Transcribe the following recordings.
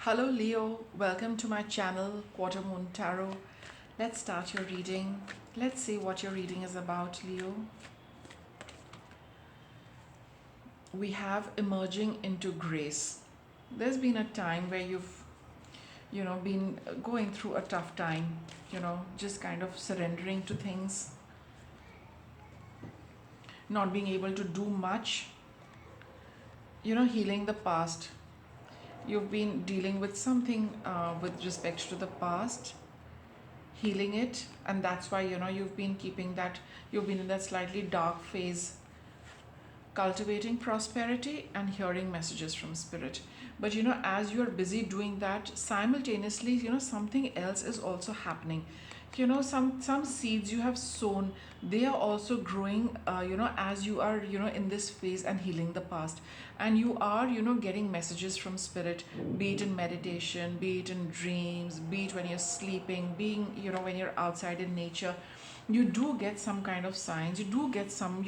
Hello Leo, welcome to my channel Quarter Moon Tarot. Let's start your reading. Let's see what your reading is about, Leo. We have emerging into grace. There's been a time where you've been going through a tough time, just kind of surrendering to things, not being able to do much, healing the past. You've been dealing with something with respect to the past, healing it, and that's why you've been in that slightly dark phase, cultivating prosperity and hearing messages from spirit. But as you're busy doing that, simultaneously, something else is also happening. Some seeds you have sown, they are also growing, as you are in this phase and healing the past. And you are getting messages from spirit, be it in meditation, be it in dreams, be it when you're sleeping, being when you're outside in nature. You do get some kind of signs, you do get some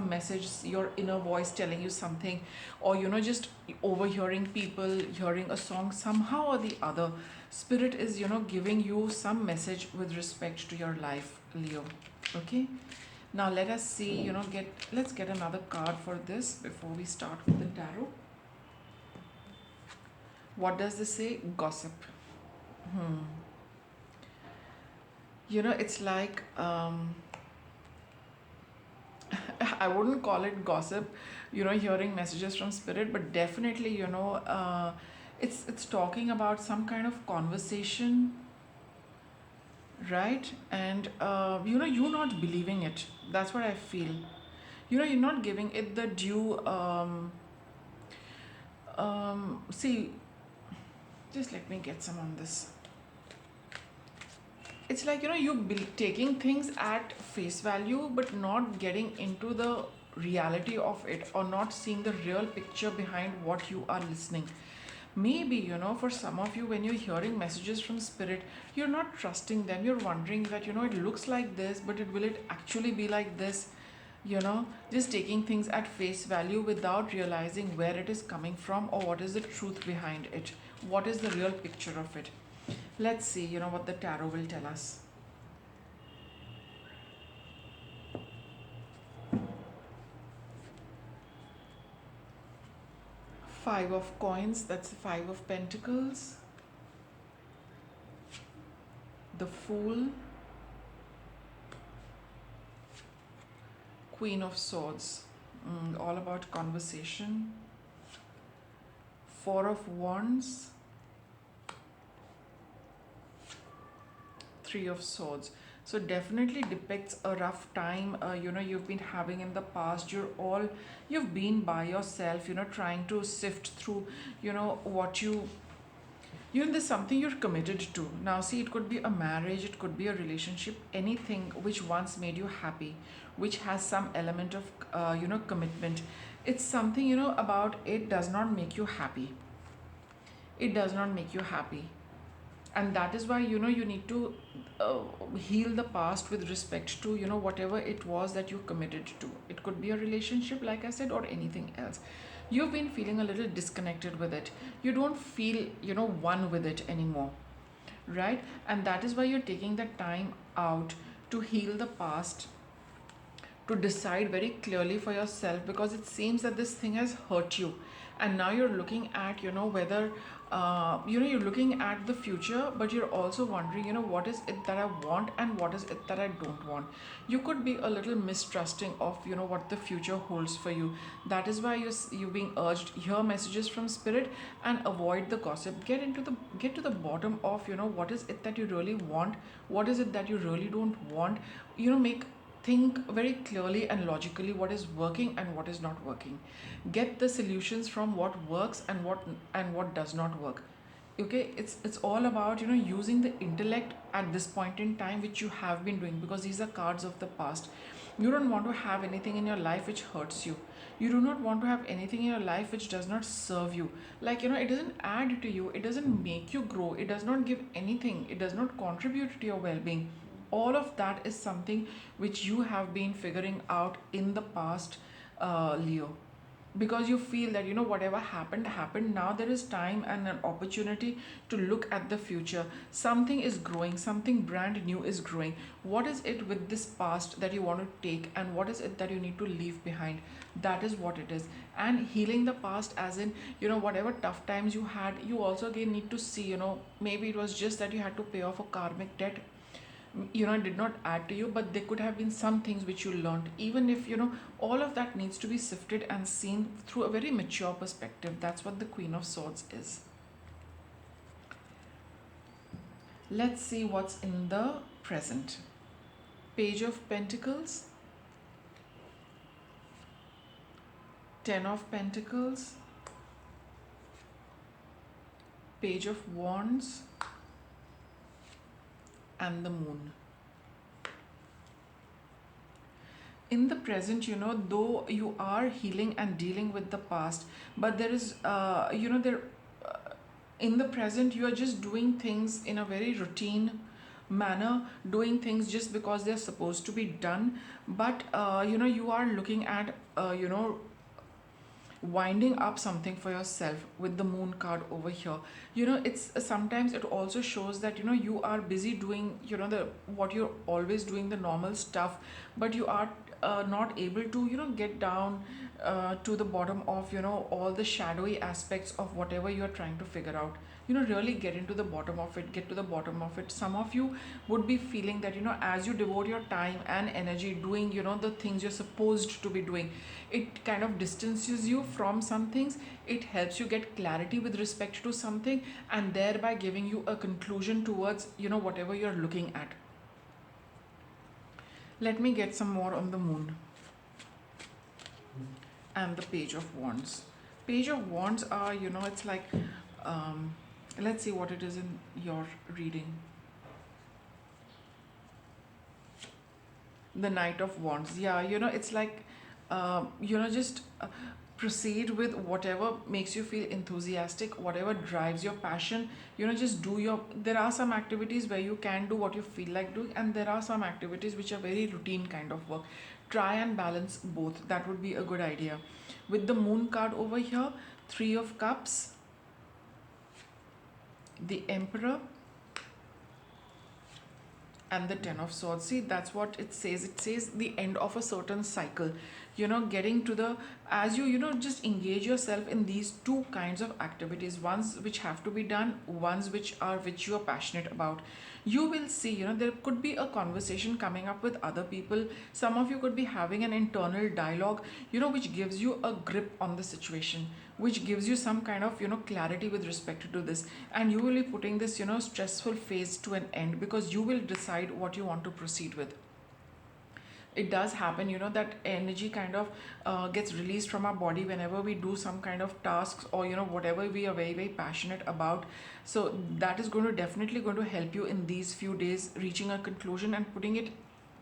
message, your inner voice telling you something, or just overhearing people, hearing a song, somehow or the other spirit is giving you some message with respect to your life, Leo. Okay, now let us see, let's get another card for this before we start with the tarot. What does this say? Gossip. It's like I wouldn't call it gossip, hearing messages from spirit, but definitely, it's talking about some kind of conversation, right? And you're not believing it. That's what I feel. You're not giving it the due. See, just let me get some on this. It's like taking things at face value but not getting into the reality of it, or not seeing the real picture behind what you are listening. Maybe for some of you, when you're hearing messages from spirit, you're not trusting them. You're wondering that it looks like this, but will it actually be like this? Just taking things at face value without realizing where it is coming from, or what is the truth behind it, what is the real picture of it. Let's see, what the tarot will tell us. Five of coins, that's the Five of Pentacles. The Fool. Queen of Swords, all about conversation. Four of Wands. Three of Swords. So definitely depicts a rough time you've been having in the past. You've been by yourself, trying to sift through what there's something you're committed to. Now see, it could be a marriage, it could be a relationship, anything which once made you happy, which has some element of commitment. It's something, about it does not make you happy. It does not make you happy. And that is why you need to heal the past with respect to whatever it was that you committed to. It could be a relationship, like I said, or anything else. You've been feeling a little disconnected with it. You don't feel one with it anymore, right? And that is why you're taking that time out to heal the past, to decide very clearly for yourself, because it seems that this thing has hurt you. And now you're looking at whether you're looking at the future, but you're also wondering what is it that I want and what is it that I don't want. You could be a little mistrusting of what the future holds for you. That is why you're being urged, hear messages from spirit and avoid the gossip. Get to the bottom of what is it that you really want, what is it that you really don't want. Make think very clearly and logically what is working and what is not working. Get the solutions from what works and what does not work. Okay, it's all about using the intellect at this point in time, which you have been doing, because these are cards of the past. You don't want to have anything in your life which hurts you. You do not want to have anything in your life which does not serve you. Like it doesn't add to you, it doesn't make you grow, it does not give anything, it does not contribute to your well-being. All of that is something which you have been figuring out in the past, Leo. because you feel that whatever happened happened. Now there is time and an opportunity to look at the future. Something is growing, something brand new is growing. What is it with this past that you want to take, and what is it that you need to leave behind? That is what it is. And healing the past, as in, whatever tough times you had, you also again need to see, maybe it was just that you had to pay off a karmic debt, it did not add to you, but there could have been some things which you learned. Even if all of that needs to be sifted and seen through a very mature perspective. That's what the Queen of Swords is. Let's see what's in the present. Page of Pentacles, Ten of Pentacles, Page of Wands, and the Moon. In the present, though you are healing and dealing with the past, but there is there in the present you are just doing things in a very routine manner, doing things just because they're supposed to be done. But you are looking at winding up something for yourself with the Moon card over here. It's sometimes it also shows that you are busy doing the what you're always doing, the normal stuff, but you are not able to get down to the bottom of all the shadowy aspects of whatever you're trying to figure out. Really get into the bottom of it, get to the bottom of it. Some of you would be feeling that as you devote your time and energy doing the things you're supposed to be doing, it kind of distances you from some things. It helps you get clarity with respect to something, and thereby giving you a conclusion towards whatever you're looking at. Let me get some more on the Moon and the Page of Wands. Page of Wands are, it's like, let's see what it is in your reading. The Knight of Wands. Yeah, it's like, just proceed with whatever makes you feel enthusiastic, whatever drives your passion. Just do your, there are some activities where you can do what you feel like doing, and there are some activities which are very routine kind of work. Try and balance both. That would be a good idea. With the Moon card over here, Three of Cups, the Emperor, and the Ten of Swords. See, that's what it says. It says the end of a certain cycle. Getting to the, as you just engage yourself in these two kinds of activities, ones which have to be done, ones which you are passionate about. You will see, there could be a conversation coming up with other people. Some of you could be having an internal dialogue, which gives you a grip on the situation, which gives you some kind of clarity with respect to this. And you will be putting this stressful phase to an end, because you will decide what you want to proceed with. It does happen, that energy kind of gets released from our body whenever we do some kind of tasks, or whatever we are very very passionate about. So that is definitely going to help you in these few days, reaching a conclusion and putting it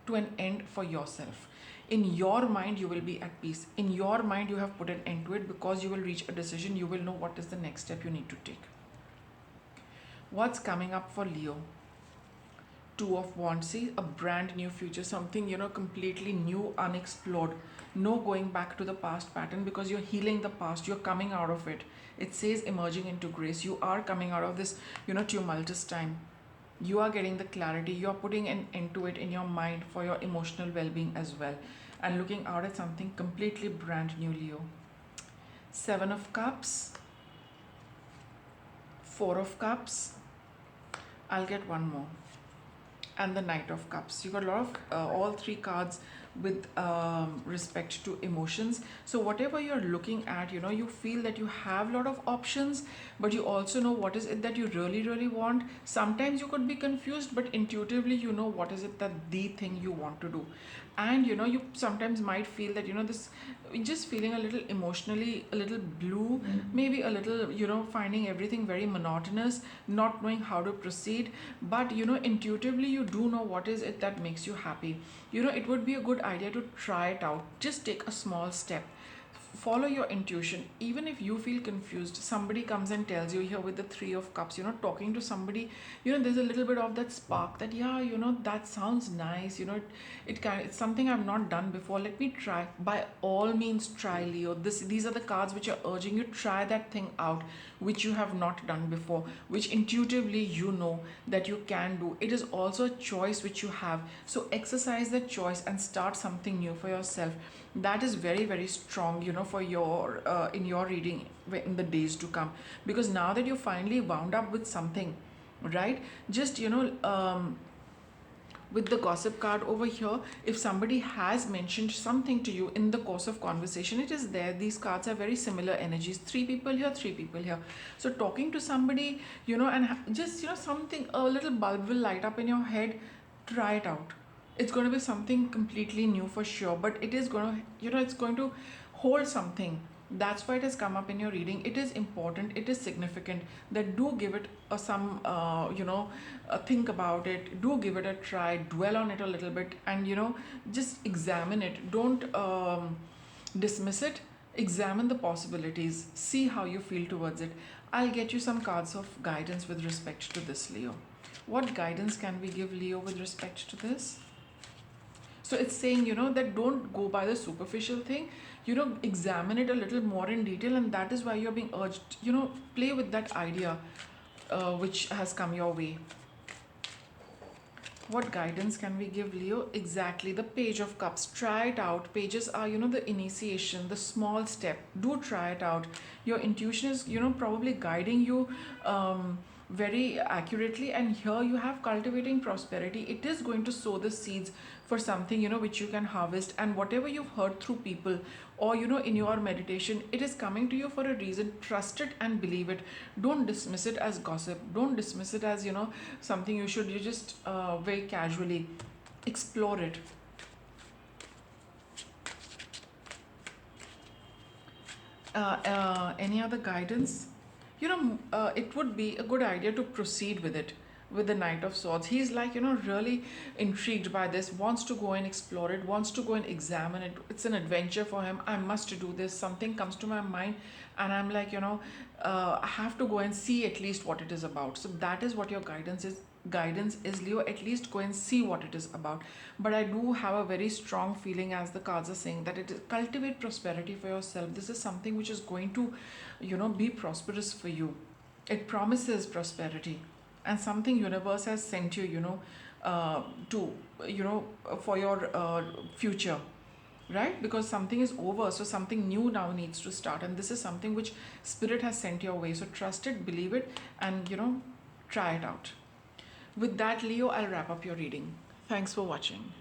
to an end for yourself. In your mind you will be at peace. In your mind you have put an end to it, because you will reach a decision. You will know what is the next step you need to take. What's coming up for Leo? Two of Wands. See, a brand new future, something completely new, unexplored. No going back to the past pattern, because you're healing the past, you're coming out of it. It says emerging into grace. You are coming out of this tumultuous time. You are getting the clarity, you're putting an end to it in your mind for your emotional well-being as well, and looking out at something completely brand new, Leo. Seven of Cups, Four of Cups, I'll get one more, and the Knight of Cups. You got a lot of all three cards with respect to emotions. So whatever you're looking at, you feel that you have a lot of options, but you also know what is it that you really really want. Sometimes you could be confused, but intuitively you know what is it that the thing you want to do. And you sometimes might feel that this, just feeling a little emotionally a little blue, maybe a little finding everything very monotonous, not knowing how to proceed. But intuitively you do know what is it that makes you happy. It would be a good idea to try it out. Just take a small step. follow your intuition. Even if you feel confused, somebody comes and tells you here with the Three of Cups, talking to somebody, there's a little bit of that spark that, yeah, that sounds nice, it's something I've not done before, let me try. By all means try, Leo. These are the cards which are urging you, try that thing out which you have not done before, which intuitively that you can do. It is also a choice which you have, so exercise that choice and start something new for yourself. That is very, very strong, for your in your reading in the days to come, because now that you finally wound up with something, right? Just with the gossip card over here, if somebody has mentioned something to you in the course of conversation, it is there. These cards are very similar energies, three people here, three people here. So talking to somebody, and just something, a little bulb will light up in your head. Try it out. It's going to be something completely new for sure, but it is going to, it's going to hold something. That's why it has come up in your reading. It is important, it is significant, that do give it some think about it, do give it a try, dwell on it a little bit, and just examine it. Don't dismiss it. Examine the possibilities, see how you feel towards it. I'll get you some cards of guidance with respect to this, Leo. What guidance can we give Leo with respect to this? So it's saying, that don't go by the superficial thing, examine it a little more in detail, and that is why you're being urged, play with that idea which has come your way. What guidance can we give Leo? Exactly, the Page of Cups. Try it out. Pages are, the initiation, the small step. Do try it out. Your intuition is, probably guiding you very accurately. And here you have cultivating prosperity. It is going to sow the seeds for something, which you can harvest. And whatever you've heard through people or, in your meditation, it is coming to you for a reason. Trust it and believe it. Don't dismiss it as gossip. Don't dismiss it as, something you just very casually explore it. Any other guidance? It would be a good idea to proceed with it, with the Knight of Swords. He's like, really intrigued by this, wants to go and explore it, wants to go and examine it. It's an adventure for him. I must do this. Something comes to my mind, and I'm like, I have to go and see at least what it is about. So that is what your guidance is. Leo, at least go and see what it is about. But I do have a very strong feeling, as the cards are saying, that it is cultivate prosperity for yourself. This is something which is going to be prosperous for you. It promises prosperity, and something universe has sent you, to for your future, right? Because something is over, so something new now needs to start, and this is something which spirit has sent your way. So trust it, believe it, and try it out. With that, Leo, I'll wrap up your reading. Thanks for watching.